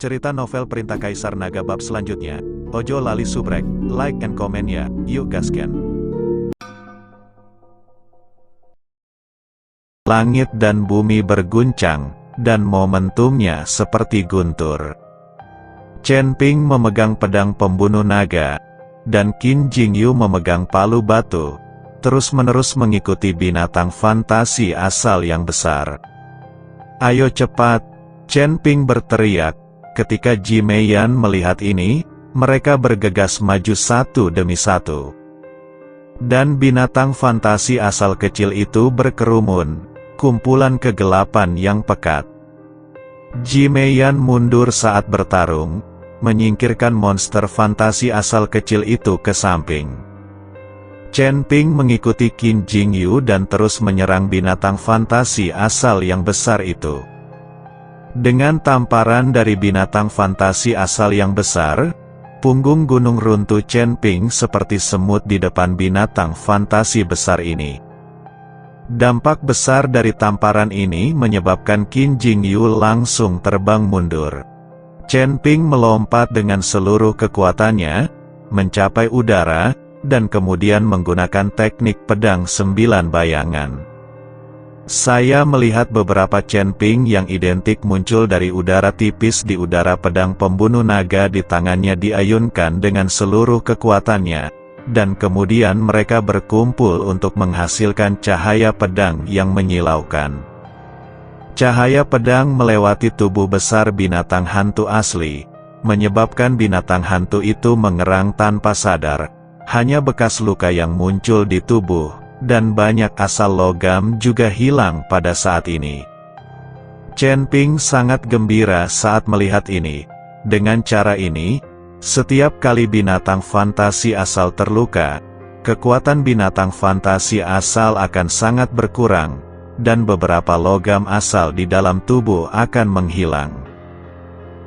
Cerita novel Perintah Kaisar Naga bab selanjutnya. Ojo lali subrek, like and comment ya, yuk gasken. Langit dan bumi berguncang, dan momentumnya seperti guntur. Chen Ping memegang pedang pembunuh naga, dan Qin Jingyu memegang palu batu, terus-menerus mengikuti binatang fantasi asal yang besar. Ayo cepat, Chen Ping berteriak. Ketika Ji Meiyan melihat ini, mereka bergegas maju satu demi satu. Dan binatang fantasi asal kecil itu berkerumun, kumpulan kegelapan yang pekat. Ji Meiyan mundur saat bertarung, menyingkirkan monster fantasi asal kecil itu ke samping. Chen Ping mengikuti Qin Jingyu dan terus menyerang binatang fantasi asal yang besar itu. Dengan tamparan dari binatang fantasi asal yang besar, punggung gunung runtuh Chen Ping seperti semut di depan binatang fantasi besar ini. Dampak besar dari tamparan ini menyebabkan Qin Jingyu langsung terbang mundur. Chen Ping melompat dengan seluruh kekuatannya, mencapai udara, dan kemudian menggunakan teknik pedang 9 bayangan. Saya melihat beberapa Chen Ping yang identik muncul dari udara tipis di udara. Pedang pembunuh naga di tangannya diayunkan dengan seluruh kekuatannya, dan kemudian mereka berkumpul untuk menghasilkan cahaya pedang yang menyilaukan. Cahaya pedang melewati tubuh besar binatang hantu asli, menyebabkan binatang hantu itu mengerang tanpa sadar. Hanya bekas luka yang muncul di tubuh, dan banyak asal logam juga hilang pada saat ini. Chen Ping sangat gembira saat melihat ini. Dengan cara ini, setiap kali binatang fantasi asal terluka, kekuatan binatang fantasi asal akan sangat berkurang, dan beberapa logam asal di dalam tubuh akan menghilang.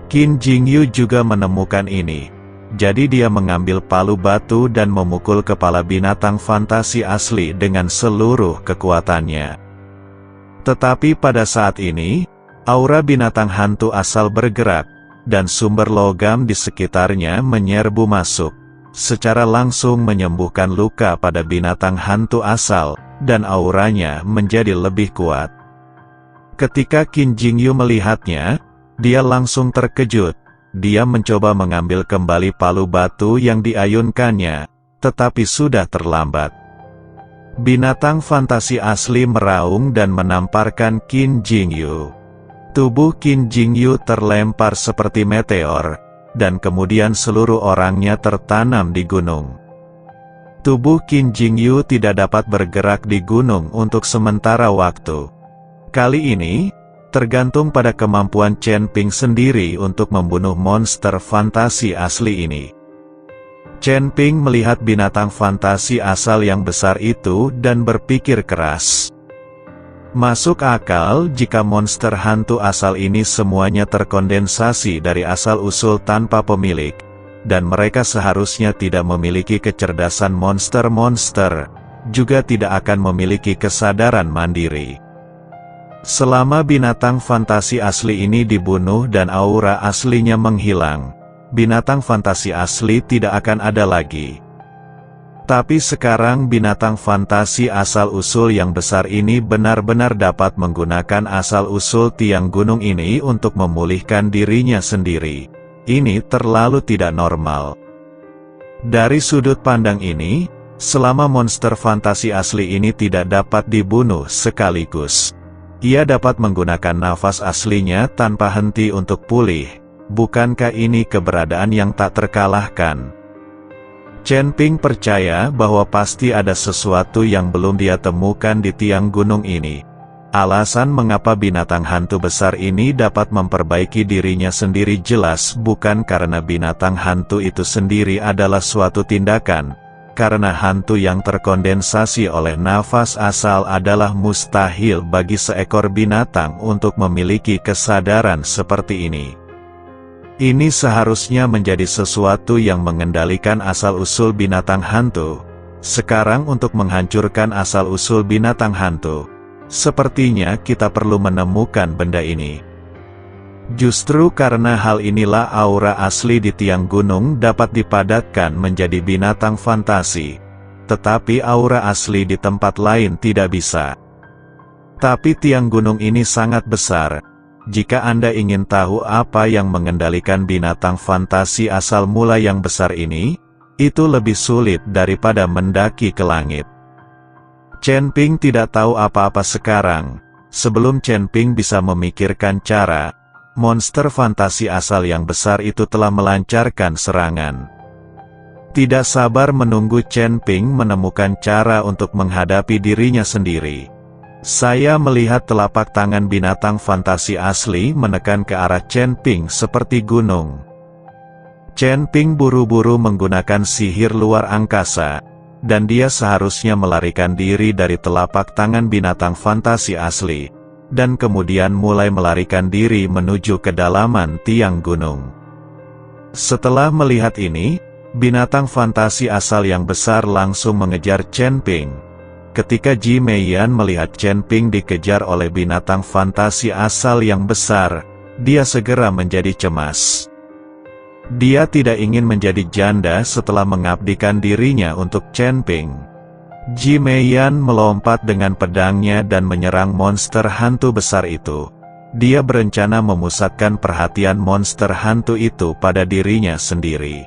Qin Jingyu juga menemukan ini. Jadi dia mengambil palu batu dan memukul kepala binatang fantasi asli dengan seluruh kekuatannya. Tetapi pada saat ini, aura binatang hantu asal bergerak, dan sumber logam di sekitarnya menyerbu masuk, secara langsung menyembuhkan luka pada binatang hantu asal, dan auranya menjadi lebih kuat. Ketika Qin Jingyu melihatnya, dia langsung terkejut. Dia mencoba mengambil kembali palu batu yang diayunkannya, tetapi sudah terlambat. Binatang fantasi asli meraung dan menamparkan Qin Jingyu. Tubuh Qin Jingyu terlempar seperti meteor, dan kemudian seluruh orangnya tertanam di gunung. Tubuh Qin Jingyu tidak dapat bergerak di gunung untuk sementara waktu. Kali ini, tergantung pada kemampuan Chen Ping sendiri untuk membunuh monster fantasi asli ini. Chen Ping melihat binatang fantasi asal yang besar itu dan berpikir keras. Masuk akal jika monster hantu asal ini semuanya terkondensasi dari asal-usul tanpa pemilik, dan mereka seharusnya tidak memiliki kecerdasan monster-monster, juga tidak akan memiliki kesadaran mandiri. Selama binatang fantasi asli ini dibunuh dan aura aslinya menghilang, binatang fantasi asli tidak akan ada lagi. Tapi sekarang binatang fantasi asal-usul yang besar ini benar-benar dapat menggunakan asal-usul tiang gunung ini untuk memulihkan dirinya sendiri. Ini terlalu tidak normal. Dari sudut pandang ini, selama monster fantasi asli ini tidak dapat dibunuh sekaligus, ia dapat menggunakan nafas aslinya tanpa henti untuk pulih. Bukankah ini keberadaan yang tak terkalahkan? Chen Ping percaya bahwa pasti ada sesuatu yang belum dia temukan di tiang gunung ini. Alasan mengapa binatang hantu besar ini dapat memperbaiki dirinya sendiri jelas bukan karena binatang hantu itu sendiri adalah suatu tindakan. Karena hantu yang terkondensasi oleh nafas asal adalah mustahil bagi seekor binatang untuk memiliki kesadaran seperti ini. Ini seharusnya menjadi sesuatu yang mengendalikan asal-usul binatang hantu. Sekarang untuk menghancurkan asal-usul binatang hantu, sepertinya kita perlu menemukan benda ini. Justru karena hal inilah aura asli di tiang gunung dapat dipadatkan menjadi binatang fantasi. Tetapi aura asli di tempat lain tidak bisa. Tapi tiang gunung ini sangat besar. Jika Anda ingin tahu apa yang mengendalikan binatang fantasi asal mula yang besar ini, itu lebih sulit daripada mendaki ke langit. Chen Ping tidak tahu apa-apa sekarang. Sebelum Chen Ping bisa memikirkan cara, monster fantasi asal yang besar itu telah melancarkan serangan. Tidak sabar menunggu Chen Ping menemukan cara untuk menghadapi dirinya sendiri. Saya melihat telapak tangan binatang fantasi asli menekan ke arah Chen Ping seperti gunung. Chen Ping buru-buru menggunakan sihir luar angkasa, dan dia seharusnya melarikan diri dari telapak tangan binatang fantasi asli, dan kemudian mulai melarikan diri menuju kedalaman tiang gunung. Setelah melihat ini, binatang fantasi asal yang besar langsung mengejar Chen Ping. Ketika Ji Meiyan melihat Chen Ping dikejar oleh binatang fantasi asal yang besar, dia segera menjadi cemas. Dia tidak ingin menjadi janda setelah mengabdikan dirinya untuk Chen Ping. Ji Meiyan melompat dengan pedangnya dan menyerang monster hantu besar itu. Dia berencana memusatkan perhatian monster hantu itu pada dirinya sendiri.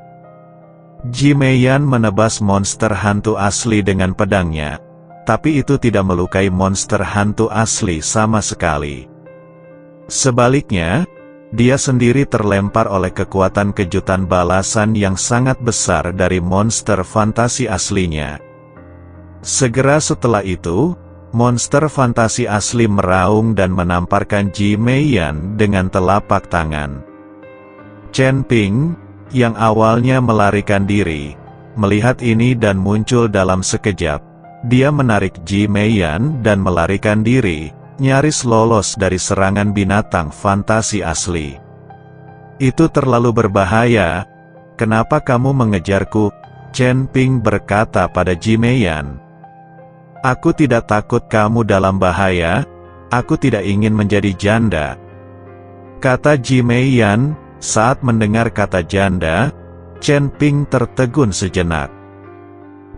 Ji Meiyan menebas monster hantu asli dengan pedangnya, tapi itu tidak melukai monster hantu asli sama sekali. Sebaliknya, dia sendiri terlempar oleh kekuatan kejutan balasan yang sangat besar dari monster fantasi aslinya. Segera setelah itu, monster fantasi asli meraung dan menamparkan Ji Meiyan dengan telapak tangan. Chen Ping, yang awalnya melarikan diri, melihat ini dan muncul dalam sekejap. Dia menarik Ji Meiyan dan melarikan diri, nyaris lolos dari serangan binatang fantasi asli. Itu terlalu berbahaya. Kenapa kamu mengejarku? Chen Ping berkata pada Ji Meiyan. Aku tidak takut kamu dalam bahaya. Aku tidak ingin menjadi janda, kata Ji Meiyan. Saat mendengar kata janda, Chen Ping tertegun sejenak.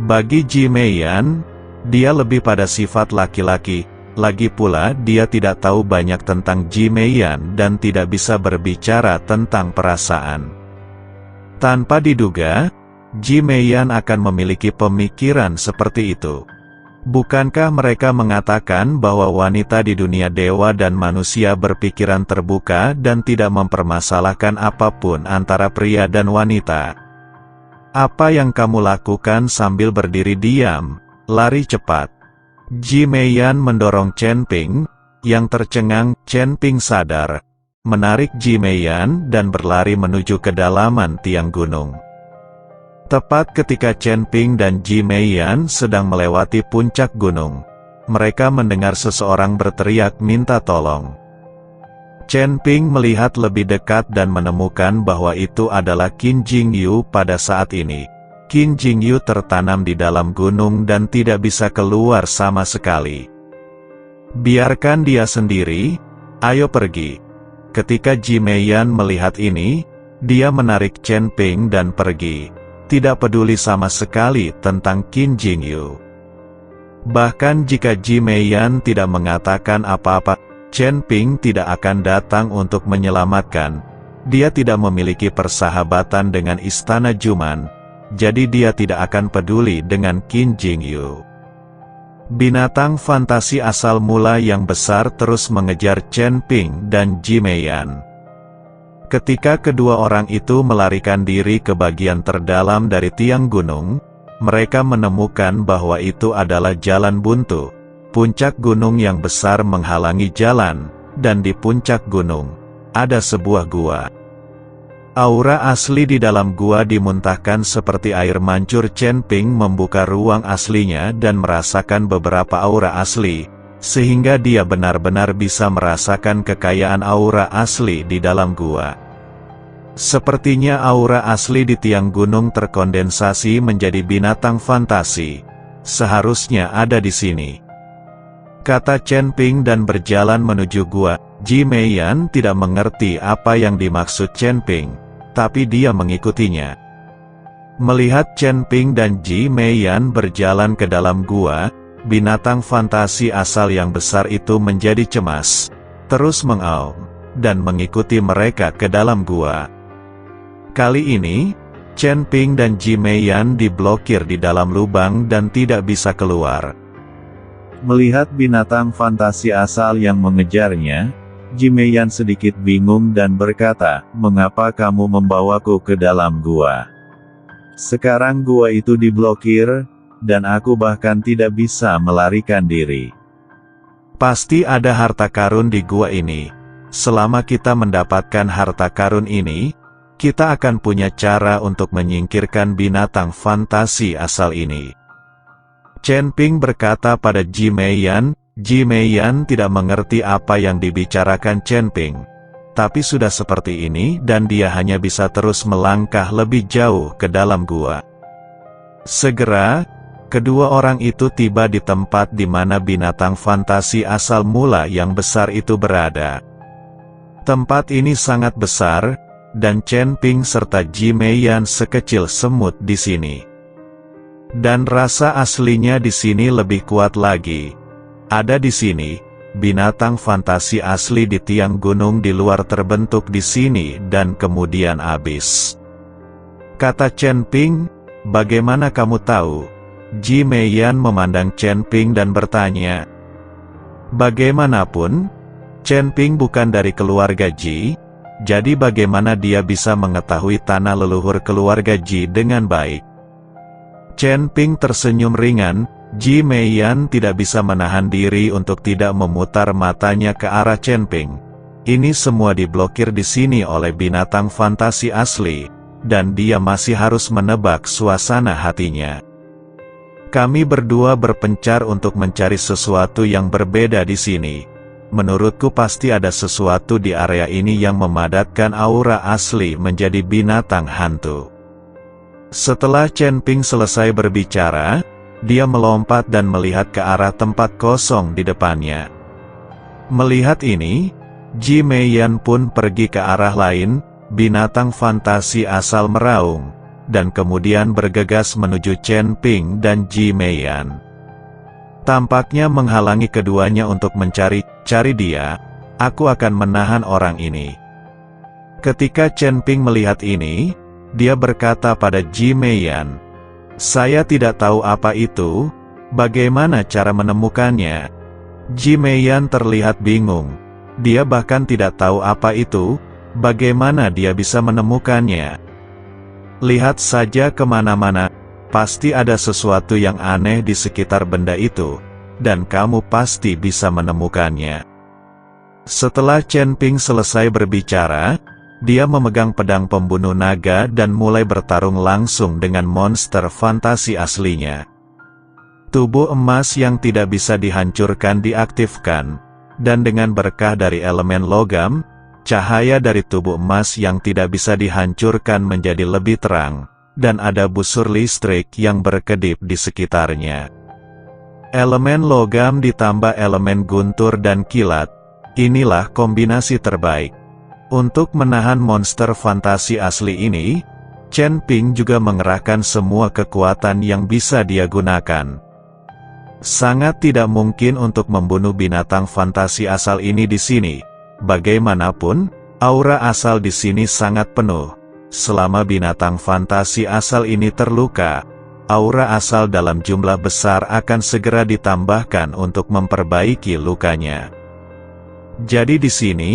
Bagi Ji Meiyan, dia lebih pada sifat laki-laki. Lagi pula dia tidak tahu banyak tentang Ji Meiyan dan tidak bisa berbicara tentang perasaan. Tanpa diduga, Ji Meiyan akan memiliki pemikiran seperti itu. Bukankah mereka mengatakan bahwa wanita di dunia dewa dan manusia berpikiran terbuka dan tidak mempermasalahkan apapun antara pria dan wanita? Apa yang kamu lakukan sambil berdiri diam? Lari cepat. Ji Meiyan mendorong Chen Ping, yang tercengang. Chen Ping sadar, menarik Ji Meiyan dan berlari menuju kedalaman tiang gunung. Tepat ketika Chen Ping dan Ji Meiyan sedang melewati puncak gunung, mereka mendengar seseorang berteriak minta tolong. Chen Ping melihat lebih dekat dan menemukan bahwa itu adalah Qin Jingyu pada saat ini. Qin Jingyu tertanam di dalam gunung dan tidak bisa keluar sama sekali. Biarkan dia sendiri, ayo pergi. Ketika Ji Meiyan melihat ini, dia menarik Chen Ping dan pergi. Tidak peduli sama sekali tentang Qin Jingyu. Bahkan jika Ji Meiyan tidak mengatakan apa-apa, Chen Ping tidak akan datang untuk menyelamatkan. Dia tidak memiliki persahabatan dengan Istana Juman, jadi dia tidak akan peduli dengan Qin Jingyu. Binatang fantasi asal mula yang besar terus mengejar Chen Ping dan Ji Meiyan. Ketika kedua orang itu melarikan diri ke bagian terdalam dari tiang gunung, mereka menemukan bahwa itu adalah jalan buntu. Puncak gunung yang besar menghalangi jalan, dan di puncak gunung ada sebuah gua. Aura asli di dalam gua dimuntahkan seperti air mancur. Chen Ping membuka ruang aslinya dan merasakan beberapa aura asli, sehingga dia benar-benar bisa merasakan kekayaan aura asli di dalam gua. Sepertinya aura asli di tiang gunung terkondensasi menjadi binatang fantasi. Seharusnya ada di sini, kata Chen Ping dan berjalan menuju gua. Ji Meiyan tidak mengerti apa yang dimaksud Chen Ping, tapi dia mengikutinya. Melihat Chen Ping dan Ji Meiyan berjalan ke dalam gua, binatang fantasi asal yang besar itu menjadi cemas, terus mengaum, dan mengikuti mereka ke dalam gua. Kali ini, Chen Ping dan Ji Meiyan diblokir di dalam lubang dan tidak bisa keluar. Melihat binatang fantasi asal yang mengejarnya, Ji Meiyan sedikit bingung dan berkata, "Mengapa kamu membawaku ke dalam gua? Sekarang gua itu diblokir, dan aku bahkan tidak bisa melarikan diri. Pasti ada harta karun di gua ini. Selama kita mendapatkan harta karun ini, kita akan punya cara untuk menyingkirkan binatang fantasi asal ini." Chen Ping berkata pada Ji Meiyan. Ji Meiyan tidak mengerti apa yang dibicarakan Chen Ping. Tapi sudah seperti ini dan dia hanya bisa terus melangkah lebih jauh ke dalam gua. Segera, kedua orang itu tiba di tempat di mana binatang fantasi asal mula yang besar itu berada. Tempat ini sangat besar, dan Chen Ping serta Ji Meiyan sekecil semut di sini. Dan rasa aslinya di sini lebih kuat lagi. Ada di sini, binatang fantasi asli di tiang gunung di luar terbentuk di sini dan kemudian habis. Kata Chen Ping, "Bagaimana kamu tahu?" Ji Meiyan memandang Chen Ping dan bertanya. Bagaimanapun, Chen Ping bukan dari keluarga Ji, jadi bagaimana dia bisa mengetahui tanah leluhur keluarga Ji dengan baik? Chen Ping tersenyum ringan. Ji Meiyan tidak bisa menahan diri untuk tidak memutar matanya ke arah Chen Ping. Ini semua diblokir di sini oleh binatang fantasi asli, dan dia masih harus menebak suasana hatinya. Kami berdua berpencar untuk mencari sesuatu yang berbeda di sini. Menurutku pasti ada sesuatu di area ini yang memadatkan aura asli menjadi binatang hantu. Setelah Chen Ping selesai berbicara, dia melompat dan melihat ke arah tempat kosong di depannya. Melihat ini, Ji Meiyan pun pergi ke arah lain, binatang fantasi asal meraung, dan kemudian bergegas menuju Chen Ping dan Ji Meiyan. Tampaknya menghalangi keduanya untuk cari dia, "Aku akan menahan orang ini." Ketika Chen Ping melihat ini, dia berkata pada Ji Meiyan, "Saya tidak tahu apa itu, bagaimana cara menemukannya?" Ji Meiyan terlihat bingung. Dia bahkan tidak tahu apa itu, bagaimana dia bisa menemukannya. "Lihat saja kemana-mana, pasti ada sesuatu yang aneh di sekitar benda itu, dan kamu pasti bisa menemukannya." Setelah Chen Ping selesai berbicara, dia memegang pedang pembunuh naga dan mulai bertarung langsung dengan monster fantasi aslinya. Tubuh emas yang tidak bisa dihancurkan diaktifkan, dan dengan berkah dari elemen logam, cahaya dari tubuh emas yang tidak bisa dihancurkan menjadi lebih terang, dan ada busur listrik yang berkedip di sekitarnya. Elemen logam ditambah elemen guntur dan kilat, inilah kombinasi terbaik. Untuk menahan monster fantasi asli ini, Chen Ping juga mengerahkan semua kekuatan yang bisa dia gunakan. Sangat tidak mungkin untuk membunuh binatang fantasi asal ini di sini. Bagaimanapun, aura asal di sini sangat penuh. Selama binatang fantasi asal ini terluka, aura asal dalam jumlah besar akan segera ditambahkan untuk memperbaiki lukanya. Jadi di sini,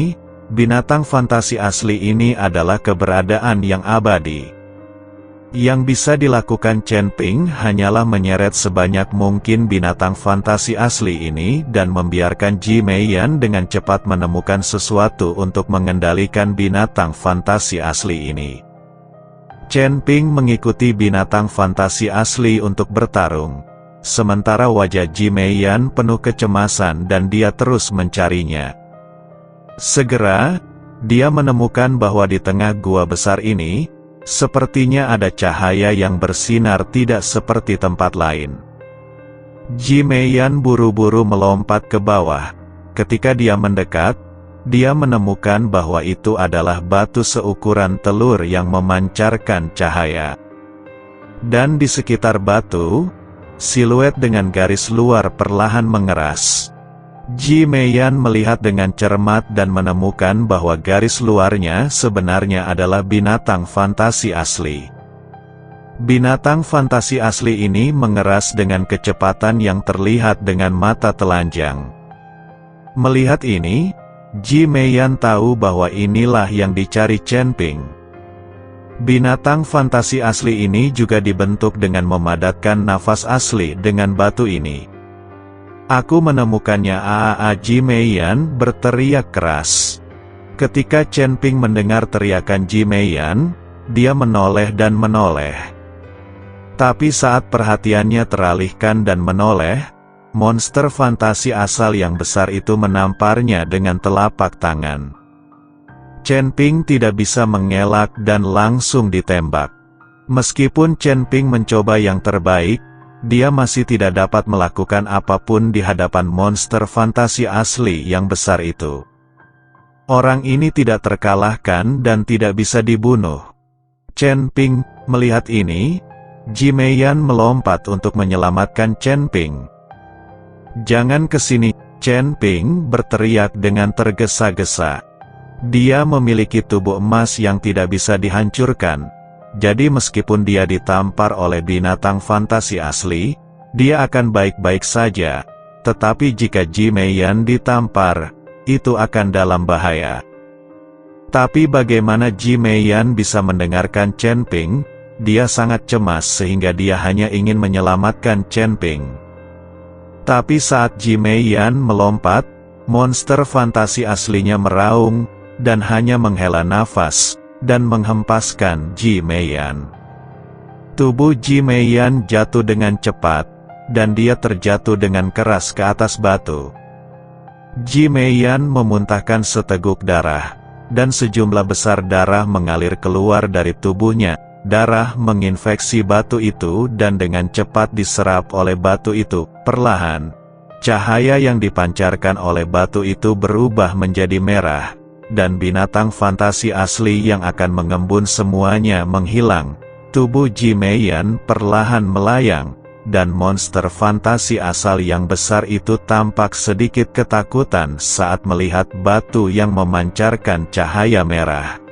binatang fantasi asli ini adalah keberadaan yang abadi. Yang bisa dilakukan Chen Ping hanyalah menyeret sebanyak mungkin binatang fantasi asli ini dan membiarkan Ji Meiyan dengan cepat menemukan sesuatu untuk mengendalikan binatang fantasi asli ini. Chen Ping mengikuti binatang fantasi asli untuk bertarung, sementara wajah Ji Meiyan penuh kecemasan dan dia terus mencarinya. Segera, dia menemukan bahwa di tengah gua besar ini, sepertinya ada cahaya yang bersinar tidak seperti tempat lain. Ji Meiyan buru-buru melompat ke bawah. Ketika dia mendekat, dia menemukan bahwa itu adalah batu seukuran telur yang memancarkan cahaya. Dan di sekitar batu, siluet dengan garis luar perlahan mengeras. Ji Meiyan melihat dengan cermat dan menemukan bahwa garis luarnya sebenarnya adalah binatang fantasi asli. Binatang fantasi asli ini mengeras dengan kecepatan yang terlihat dengan mata telanjang. Melihat ini, Ji Meiyan tahu bahwa inilah yang dicari Chen Ping. Binatang fantasi asli ini juga dibentuk dengan memadatkan nafas asli dengan batu ini. Aku menemukannya. Ji Meiyan berteriak keras. Ketika Chen Ping mendengar teriakan Ji Meiyan, dia menoleh dan menoleh. Tapi saat perhatiannya teralihkan dan menoleh, monster fantasi asal yang besar itu menamparnya dengan telapak tangan. Chen Ping tidak bisa mengelak dan langsung ditembak. Meskipun Chen Ping mencoba yang terbaik, dia masih tidak dapat melakukan apapun di hadapan monster fantasi asli yang besar itu. Orang ini tidak terkalahkan dan tidak bisa dibunuh. Chen Ping melihat ini, Ji Meiyan melompat untuk menyelamatkan Chen Ping. "Jangan ke sini," Chen Ping berteriak dengan tergesa-gesa. Dia memiliki tubuh emas yang tidak bisa dihancurkan. Jadi meskipun dia ditampar oleh binatang fantasi asli, dia akan baik-baik saja. Tetapi jika Ji Meiyan ditampar, itu akan dalam bahaya. Tapi bagaimana Ji Meiyan bisa mendengarkan Chen Ping? Dia sangat cemas sehingga dia hanya ingin menyelamatkan Chen Ping. Tapi saat Ji Meiyan melompat, monster fantasi aslinya meraung, dan hanya menghela nafas, dan menghempaskan Ji Meiyan. Tubuh Ji Meiyan jatuh dengan cepat, dan dia terjatuh dengan keras ke atas batu. Ji Meiyan memuntahkan seteguk darah, dan sejumlah besar darah mengalir keluar dari tubuhnya. Darah menginfeksi batu itu dan dengan cepat diserap oleh batu itu. Perlahan, cahaya yang dipancarkan oleh batu itu berubah menjadi merah, dan binatang fantasi asli yang akan mengembun semuanya menghilang. Tubuh Ji Meiyan perlahan melayang, dan monster fantasi asal yang besar itu tampak sedikit ketakutan saat melihat batu yang memancarkan cahaya merah.